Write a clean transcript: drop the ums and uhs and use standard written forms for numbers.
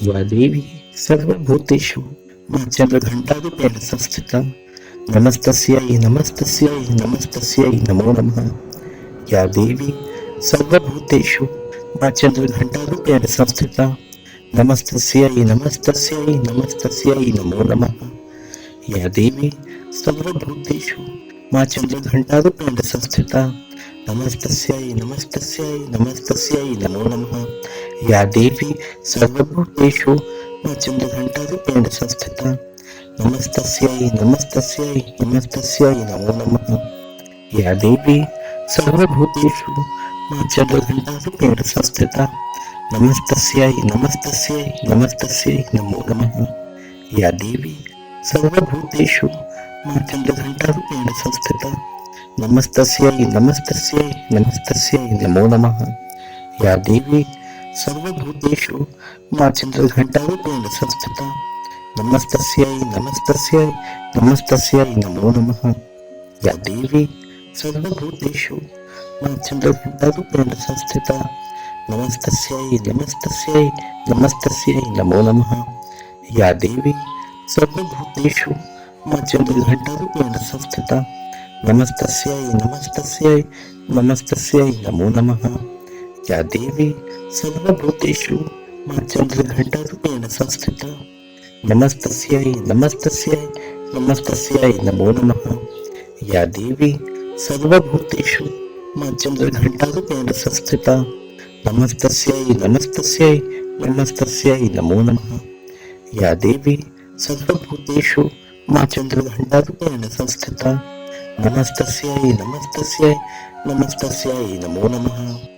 या देवी सर्वभूतेषु मां चन्द्रघण्टारूपेण संस्थिता नमस्तस्यै नमस्तस्यै नमस्तस्यै नमो नमः। या देवी सर्वभूतेषु मां चन्द्रघण्टारूपेण संस्थिता नमस्तस्यै नमस्तस्यै नमस्तस्यै नमो नमः। या देवी सर्वभूतेषु मां चन्द्रघण्टारूपेण संस्थिता नमस्तस्यै नमस्तस्यै नमस्तस्यै नमो नमः। या देवी सर्वभूतेषु मां चन्द्रघण्टारूपेण संस्थिता नमस्तस्यै नमस्तस्यै नमस्तस्यै नमो नमः। या देवी सर्वभूतेषु मां चन्द्रघण्टारूपेण संस्थिता नमस्तस्यै नमस्तस्यै नमस्तस्यै नमो नमः। या देवी सर्वभूतेषु मां चन्द्रघण्टारूपेण संस्थिता नमस्तस्यै नमस्तस्यै नमस्तस्यै नमो नमः। या देवी सर्वभूतेषु मां चन्द्रघण्टारूपेण संस्थिता नमस्तस्यै नमस्तस्यै नमस्तस्यै नमो नमः। या देवी सर्वभूतेषु मां चन्द्रघण्टारूपेण संस्थिता नमस्तस्यै नमस्तस्यै नमस्तस्यै नमो नमः। या देवी सर्वभूतेषु मां चन्द्रघण्टारूपेण संस्थिता नमस्तस्यै नमस्तस्यै नमस्तस्यै नमो नमः। या देवी सर्वभूतेषु मां चन्द्रघण्टारूपेण संस्थिता नमस्तस्यै नमस्तस्यै नमस्तस्यै नमो नमः। या देवी सर्वभूतेषु मां चन्द्रघण्टारूपेण संस्थिता नमस्तस्यै नमस्तस्यै नमस्तस्यै नमो नमः। या देवी सर्वभूतेषु मां चन्द्रघण्टारूपेण संस्थिता नमस्तस्यै नमस्तस्यै नमस्तस्यै नमो नमः।